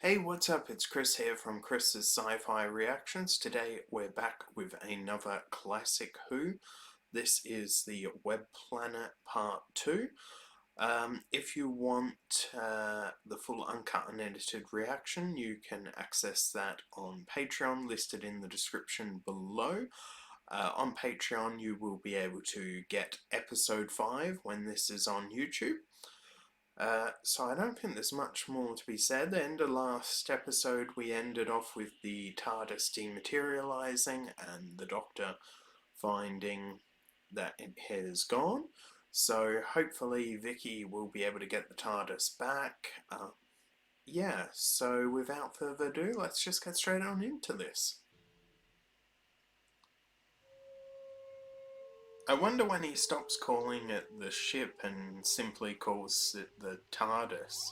Hey, what's up? It's Chris here from Chris's Sci-Fi Reactions. Today we're back with another classic Who. This is the Web Planet Part 2. If you want the full uncut unedited reaction, you can access that on Patreon, listed in the description below. On Patreon you will be able to get episode 5 when this is on YouTube. So I don't think there's much more to be said. The end of last episode we ended off with the TARDIS dematerializing and the Doctor finding that it has gone. So hopefully Vicky will be able to get the TARDIS back. Yeah, so without further ado, let's just get straight on into this. I wonder when he stops calling it the ship and simply calls it the TARDIS.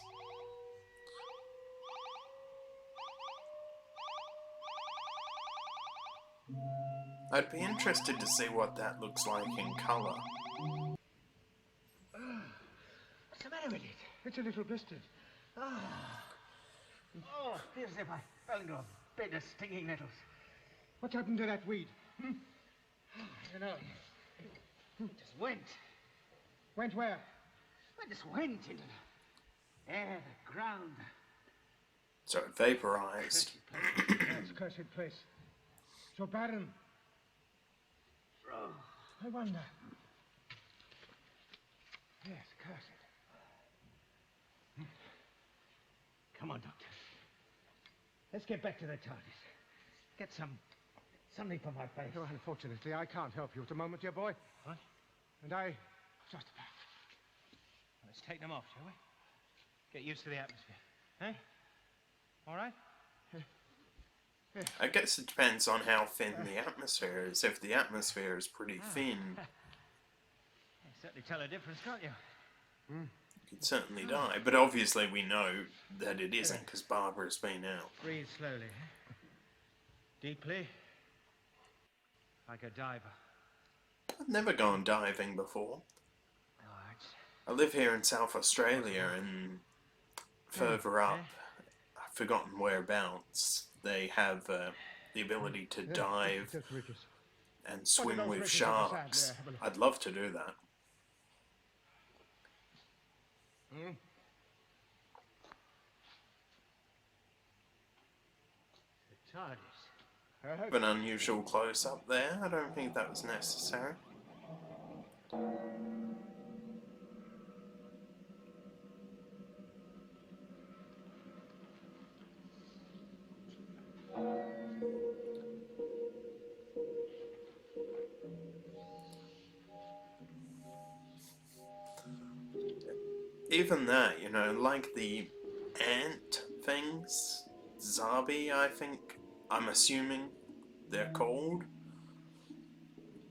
I'd be interested to see what that looks like in colour. What's the matter with it? It's a little blistered. Oh, feels as if I fell into a bed of stinging nettles. What's happened to that weed? I don't know. It just went. Went where? I just went into the air, the ground. So it vaporised. That's cursed place. So barren. Oh, I wonder. Yes, cursed. come on, Doctor. Let's get back to the TARDIS. Get something for my face. Oh, unfortunately, I can't help you at the moment, dear boy. What? And I just about. Let's take them off, shall we? Get used to the atmosphere. Eh? All right? I guess it depends on how thin the atmosphere is. If the atmosphere is pretty thin, You certainly tell a difference, can't you? you could certainly die. But obviously we know that it isn't because Barbara's been out. Breathe slowly. Eh? Deeply. Like a diver. I've never gone diving before. All right. I live here in South Australia and further up, I've forgotten whereabouts, they have the ability to dive Just Richards. and swim those with Richards on the side sharks. there, have a look. I'd love to do that. The TARDIS. I hope. An unusual close-up there. I don't think that was necessary. Even that, you know, like the ant things, Zarbi, I think, I'm assuming they're called,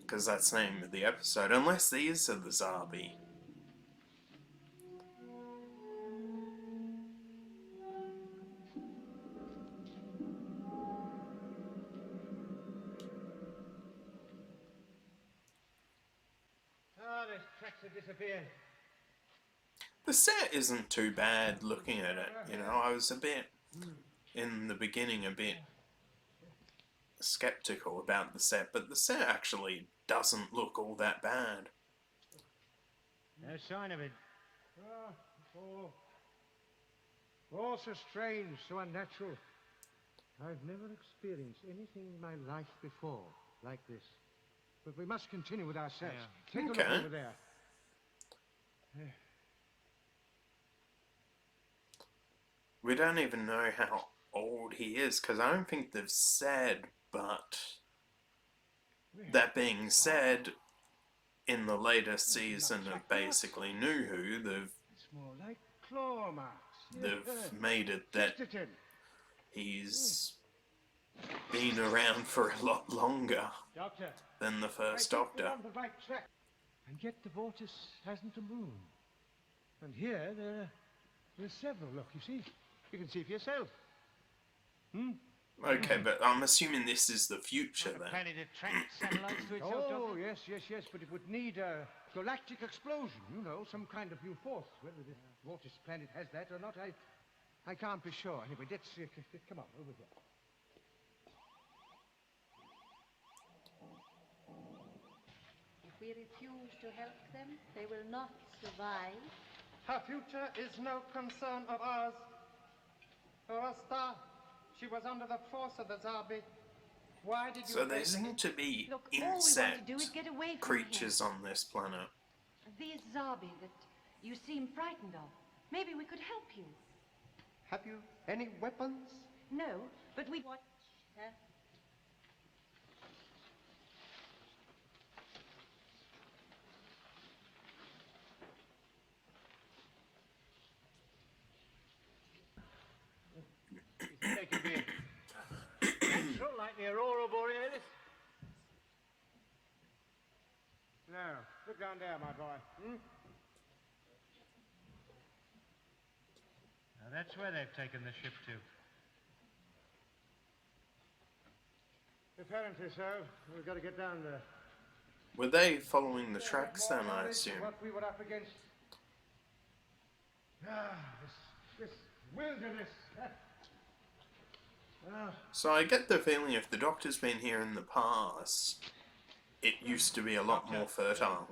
because that's the name of the episode, unless these are the Zarbi. Oh, those tracks have disappeared. The set isn't too bad looking at it, you know. I was a bit, in the beginning, a bit skeptical about the set, but the set actually doesn't look all that bad. No sign of it. All so strange, so unnatural. I've never experienced anything in my life before like this. But we must continue with our search. Yeah. Take a Okay. look over there. We don't even know how old he is, because I don't think they've said, but that being said, in the latest season of basically New Who, It's more like claw marks. they've made it that Twist it in. he's been around for a lot longer Doctor. than the first I think we're Doctor. on the right track. And yet the vortex hasn't a moon. And here there are several. Look, you see? You can see for yourself. Okay, but I'm assuming this is the future The then. planet attracts satellites to itself, Oh, Doctor? yes, but it would need a galactic explosion, you know, some kind of new force. Whether this vortex planet has that or not, I can't be sure. Anyway, let's come on, over here. If we refuse to help them, they will not survive. Her future is no concern of ours. Our star, she was under the force of the Zarbi. Why did you... So there seem to be Look, all we insect want to do is get away from creatures on this planet. These Zarbi that you seem frightened of. Maybe we could help you. Have you any weapons? No, but we... Watch her. They could be natural, like the Aurora Borealis. Now, look down there, my boy. Now that's where they've taken the ship to. Apparently so. We've got to get down there. Were they following the tracks then, I assume? What we were up against. This wilderness. So I get the feeling if the Doctor's been here in the past, it used to be a lot more fertile.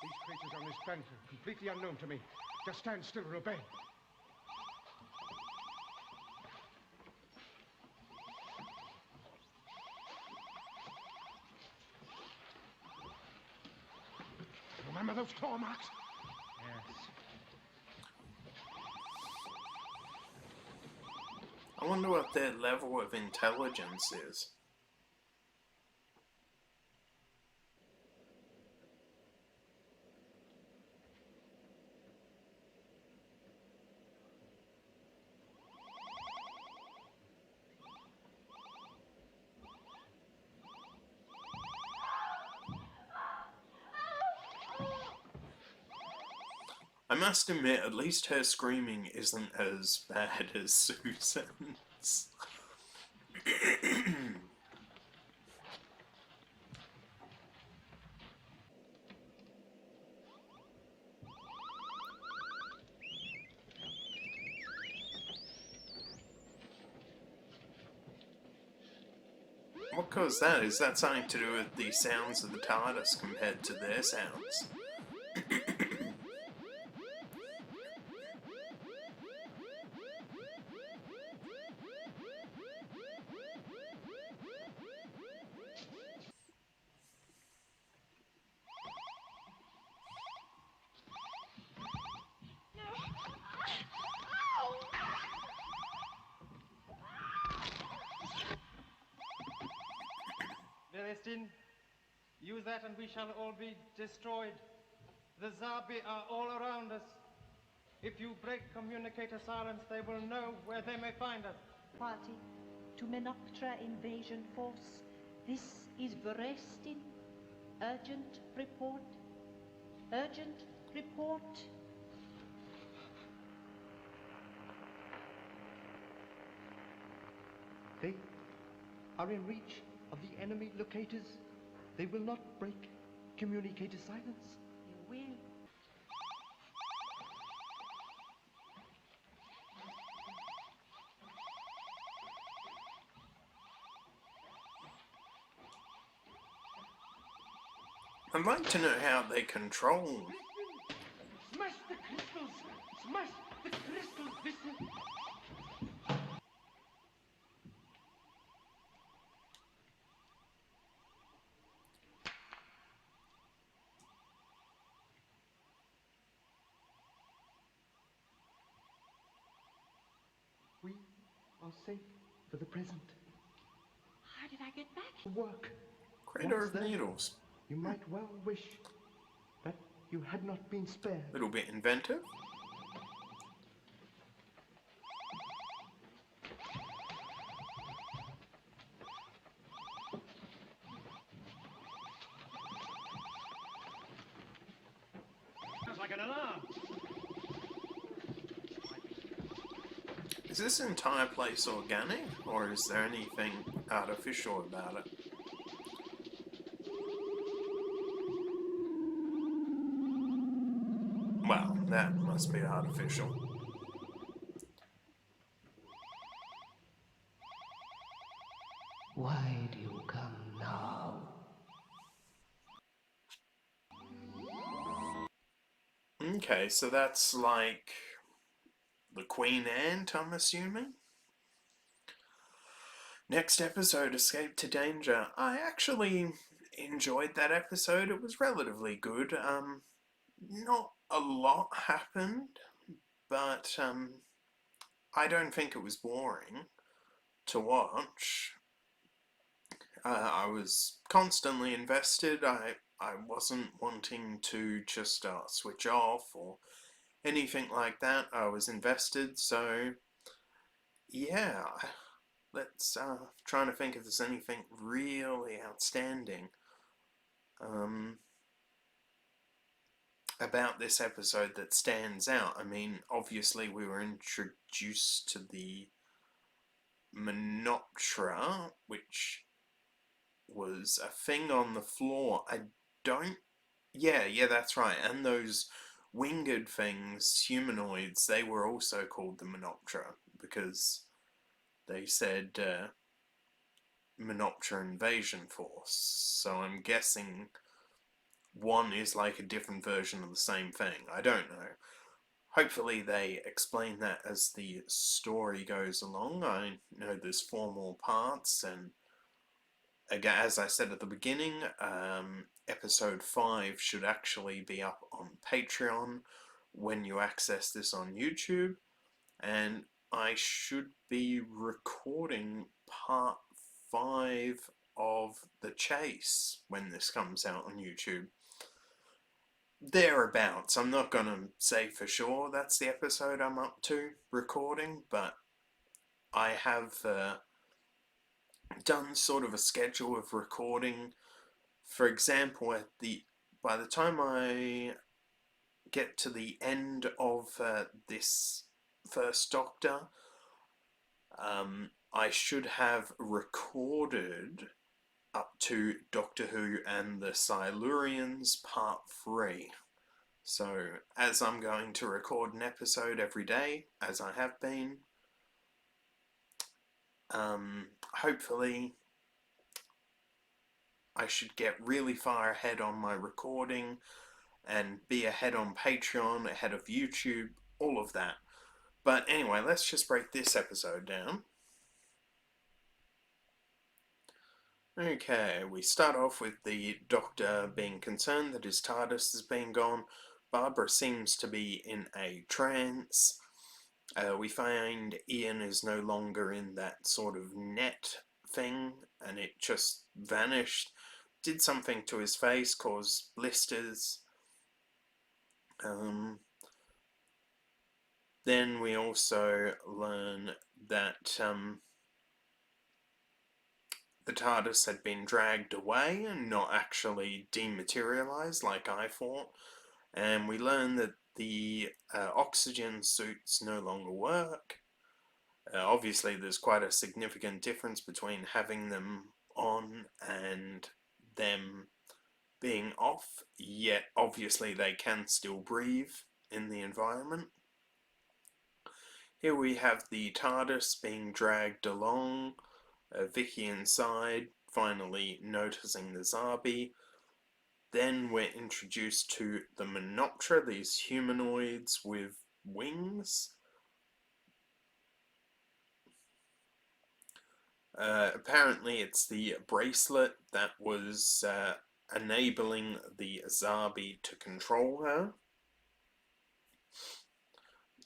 These creatures on this planet are completely unknown to me. Just stand still and obey. Remember those claw marks? Yes. I wonder what their level of intelligence is. I must admit, at least her screaming isn't as bad as Susan's. What caused that? Is that something to do with the sounds of the TARDIS compared to their sounds? Celestine, use that and we shall all be destroyed. The Zarbi are all around us. If you break communicator silence, they will know where they may find us. Party to Menoptera invasion force. This is Verestin. Urgent report. Urgent report. They are in reach of the enemy locators. They will not break communicator silence. You will. I'd like to know how they control. Smash the crystals! Smash the crystals! Listen! We are safe for the present. How did I get back? Work. Crater Once of there, Needles. You might well wish that you had not been spared. Little bit inventive. Sounds like an alarm. Is this entire place organic, or is there anything artificial about it? That must be artificial. Why do you come now? Okay, so that's like the Queen Ant, I'm assuming? Next episode, Escape to Danger. I actually enjoyed that episode. It was relatively good. Not a lot happened, but I don't think it was boring to watch. I was constantly invested. I wasn't wanting to just switch off or anything like that. I was invested, so yeah. Let's trying to think if there's anything really outstanding about this episode that stands out. I mean, obviously we were introduced to the Menoptera, which was a thing on the floor. I don't... Yeah, that's right. And those winged things, humanoids, they were also called the Menoptera because they said Menoptera Invasion Force. So I'm guessing one is like a different version of the same thing. I don't know. Hopefully they explain that as the story goes along. I know there's 4 more parts, and again, as I said at the beginning, episode 5 should actually be up on Patreon when you access this on YouTube, and I should be recording part 5 of The Chase when this comes out on YouTube. Thereabouts. I'm not going to say for sure that's the episode I'm up to recording, but I have done sort of a schedule of recording. For example, by the time I get to the end of this first Doctor, I should have recorded up to Doctor Who and the Silurians Part 3. So, as I'm going to record an episode every day, as I have been, hopefully I should get really far ahead on my recording and be ahead on Patreon, ahead of YouTube, all of that. But anyway, let's just break this episode down. Okay, we start off with the Doctor being concerned that his TARDIS has been gone. Barbara seems to be in a trance. We find Ian is no longer in that sort of net thing, and it just vanished. Did something to his face, caused blisters. Then we also learn that the TARDIS had been dragged away and not actually dematerialized like I thought. And we learn that the oxygen suits no longer work. Obviously, there's quite a significant difference between having them on and them being off, yet obviously they can still breathe in the environment. Here we have the TARDIS being dragged along, Vicky inside, finally noticing the Zarbi. Then we're introduced to the Menoptera, these humanoids with wings. Apparently it's the bracelet that was enabling the Zarbi to control her.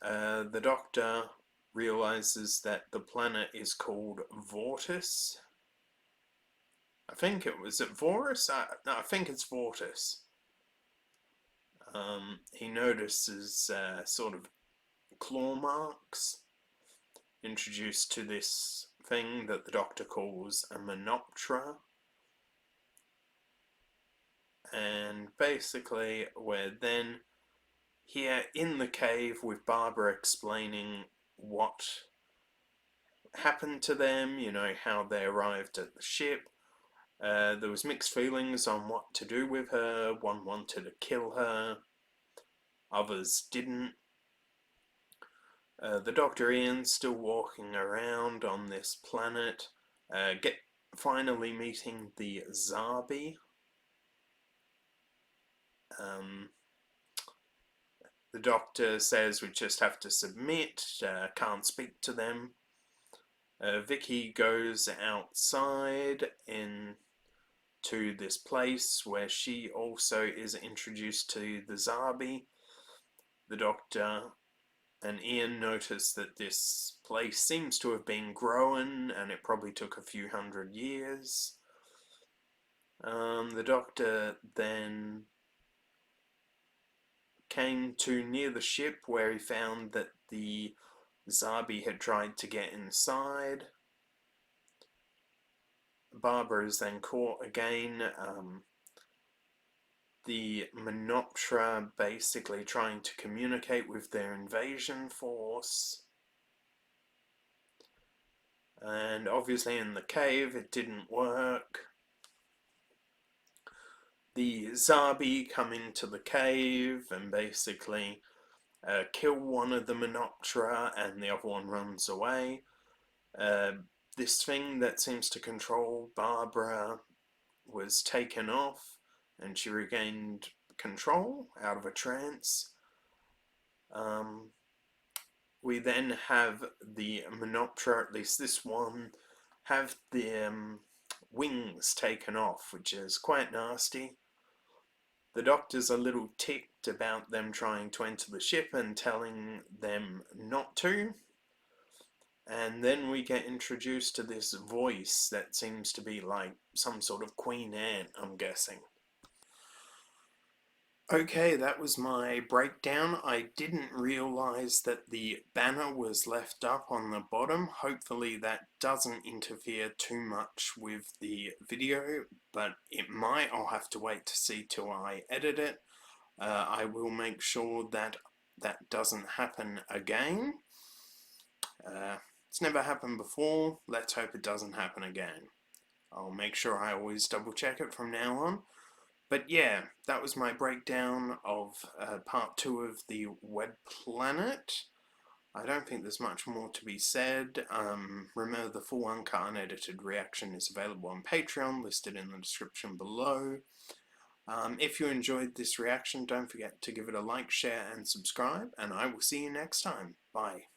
The Doctor realizes that the planet is called Vortis. I think it was at Vorus? No, I think it's Vortis. He notices sort of claw marks introduced to this thing that the Doctor calls a Menoptera. And basically we're then here in the cave with Barbara explaining what happened to them, you know, how they arrived at the ship. There was mixed feelings on what to do with her. One wanted to kill her. others didn't. The Dr. Ian's still walking around on this planet, finally meeting the Zarbi. The Doctor says we just have to submit, can't speak to them. Vicky goes outside into this place where she also is introduced to the Zarbi. The Doctor and Ian notice that this place seems to have been growing, and it probably took a few hundred years. The Doctor then came to near the ship where he found that the Zarbi had tried to get inside. Barbara is then caught again. The Menoptera basically trying to communicate with their invasion force. And obviously in the cave it didn't work. The Zarbi come into the cave and basically kill one of the Menoptera, and the other one runs away. This thing that seems to control Barbara was taken off, and she regained control out of a trance. We then have the Menoptera, at least this one, have the wings taken off, which is quite nasty. The Doctor's a little ticked about them trying to enter the ship and telling them not to. And then we get introduced to this voice that seems to be like some sort of Queen Ant, I'm guessing. Okay, that was my breakdown. I didn't realise that the banner was left up on the bottom. Hopefully that doesn't interfere too much with the video, but it might. I'll have to wait to see till I edit it. I will make sure that that doesn't happen again. It's never happened before. Let's hope it doesn't happen again. I'll make sure I always double check it from now on. But yeah, that was my breakdown of part 2 of the Web Planet. I don't think there's much more to be said. Remember, the full uncut unedited reaction is available on Patreon, listed in the description below. If you enjoyed this reaction, don't forget to give it a like, share and subscribe, and I will see you next time. Bye.